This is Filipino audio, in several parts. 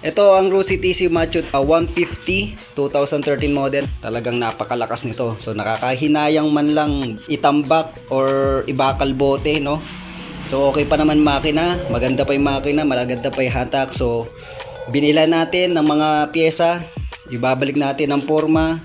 Ito ang Rossi TC Macho 150 2013 model. Talagang napakalakas nito. So nakakahinayang man lang itambak or ibakal bote, no? So okay pa naman makina, maganda pa yung makina, maganda pa yung hatak. So binila natin ng mga pyesa, ibabalik natin ang forma,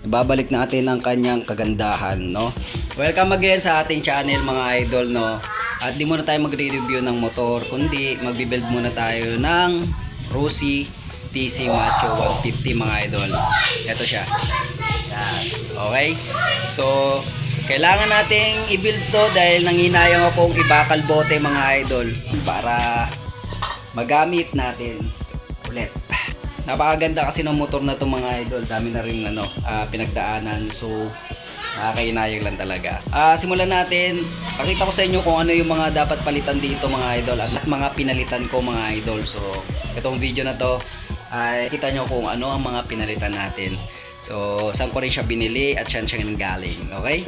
ibabalik natin ang kanyang kagandahan, no? Welcome again sa ating channel mga idol, no? At di muna tayo magre-review ng motor, kundi magbi-build muna tayo ng Rossi TC Macho 150 mga idol. Ito siya. Yan. Okay? So, kailangan nating i-build to dahil nanginayang akong ibakal bote mga idol para magamit natin ulit. Napakaganda kasi ng motor na to mga idol. Dami na rin pinagdaanan. So, nakakainayang lang talaga. Simulan natin. Pakita ko sa inyo kung ano yung mga dapat palitan dito mga idol at mga pinalitan ko mga idol. So, itong video na to ay kita nyo kung ano ang mga pinalitan natin. So, saan ko rin siya binili at saan siya galing. Okay?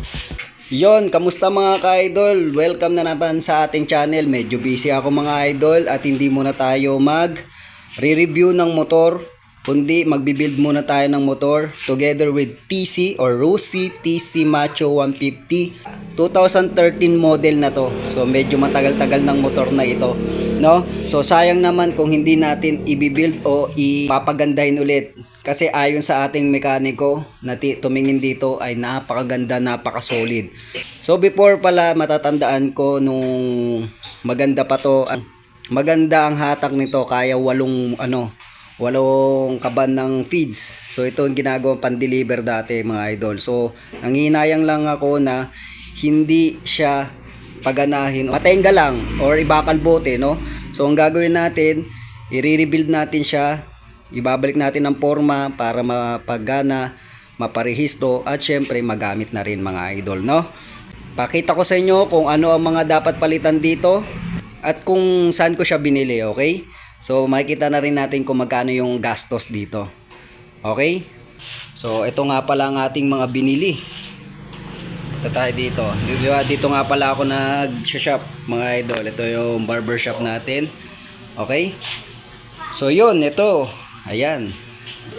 Yon, kamusta mga ka-idol? Welcome na naman sa ating channel. Medyo busy ako mga idol at hindi muna tayo mag-review ng motor, kundi magbi-build muna tayo ng motor together with TC or Rossi TC Macho 150 2013 model na to. So medyo matagal-tagal ng motor na ito, no? So sayang naman kung hindi natin i-build o ipapagandahin ulit kasi ayon sa ating mekaniko na tumingin dito ay napakaganda, napaka-solid. So before pala matatandaan ko nung maganda pa to, maganda ang hatak nito, kaya walong kaban ng feeds. So ito yung ginagawang pan-deliver dati mga idol. So nanginayang lang ako na hindi siya paganahin, matengga lang or ibakal bote, no? So ang gagawin natin, i-rebuild natin siya, ibabalik natin ang forma para mapagana, maparehisto at syempre magamit na rin mga idol, no? Pakita ko sa inyo kung ano ang mga dapat palitan dito at kung saan ko siya binili, okay? So makikita na rin natin kung magkano yung gastos dito. Okay? So ito nga pala ang ating mga binili. Ito tayo dito. Dito nga pala ako nag-shop mga idol. Ito yung barber shop natin. Okay? So yun, ito. Ayan.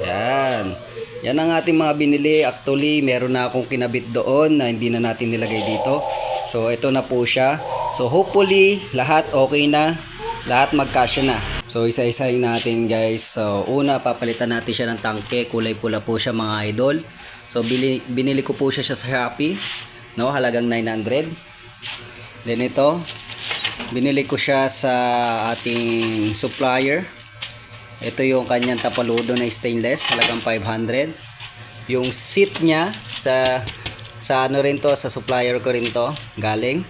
Yan. Yan ang ating mga binili. Actually, meron na akong kinabit doon na hindi na natin nilagay dito. So ito na po siya. So hopefully, lahat okay na. Lahat magkasya na. So isa-isahin natin guys. So una, papalitan natin siya ng tangke. Kulay pula po siya mga idol. So binili ko po siya sa Shopee, no, halagang 900. Then ito, binili ko siya sa ating supplier. Ito yung kanyang tapaludo na stainless, halagang 500. Yung seat niya sa ano rin to, sa supplier ko rin to galing.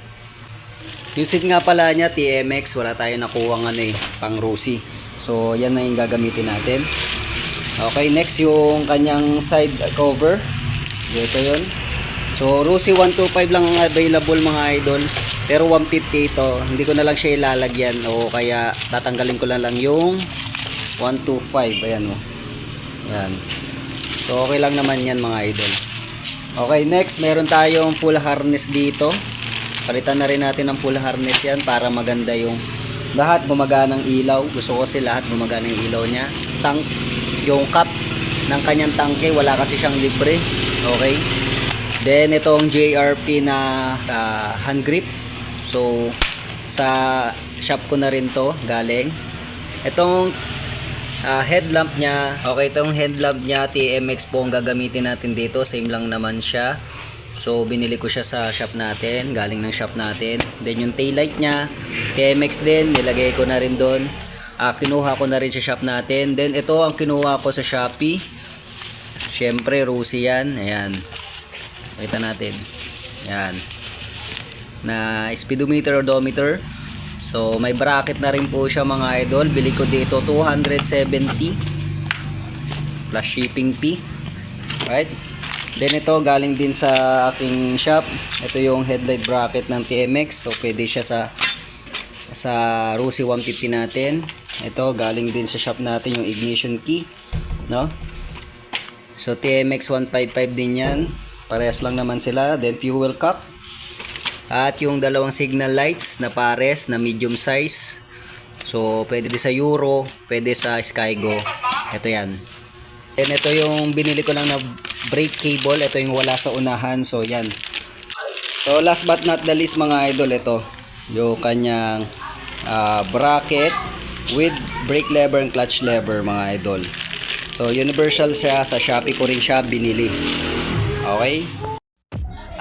Yung seat nga pala niya TMX, wala tayo nakuha pang Rossi. So yan na yung gagamitin natin. Okay, next yung kanyang side cover. Ito yun. So Rossi 125 lang ang available mga idol, pero 150 ito. Hindi ko na lang siya ilalagyan o kaya tatanggalin ko lang yung 125. Ayan o. Ayan. So okay lang naman yan mga idol. Okay, next meron tayong full harness dito. Palitan na rin natin ng full harness yan para maganda yung lahat gumagana ng ilaw. Gusto ko kasi lahat gumagana ng ilaw niya. Yung cap ng kanyang tangke, wala kasi siyang libre. Okay. Then itong JRP na hand grip. So sa shop ko na rin to galing. Itong headlamp niya. Okay, itong headlamp niya TMX po ang gagamitin natin dito. Same lang naman siya. So binili ko siya sa shop natin, galing ng shop natin. Then yung tail light niya TMX din, nilagay ko na rin doon. Kinuha ko na rin sa shop natin. Then ito ang kinuha ko sa Shopee. Syempre Rossi yan. Ayan. Kita natin. Ayan. Na speedometer, odometer. So may bracket na rin po siya mga idol. Bili ko dito 270 plus shipping fee. Right? Then ito galing din sa aking shop. Ito yung headlight bracket ng TMX. So pwede siya sa Rossi 150 natin. Ito galing din sa shop natin yung ignition key, no? So TMX 155 din yan. Parehas lang naman sila. Then fuel cap. At yung dalawang signal lights na pares na medium size. So, pwede din sa Euro, pwede sa Skygo. Ito yan. And ito yung binili ko lang na brake cable. Ito yung wala sa unahan. So, yan. So, last but not the least mga idol, ito. Yung kanyang bracket with brake lever and clutch lever mga idol. So, universal siya. Sa Shopee ko rin siya binili. Okay?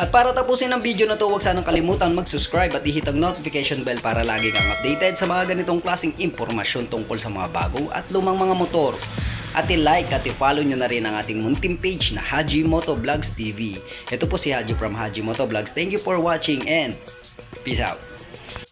At para tapusin ang video na to, huwag sanang kalimutan mag-subscribe at i-hit ang notification bell para lagi kang updated sa mga ganitong klaseng impormasyon tungkol sa mga bago at lumang mga motor. At i-like at i-follow nyo na rin ang ating munting page na Haji Moto Vlogs TV. Ito po si Haji from Haji Moto Vlogs. Thank you for watching and peace out!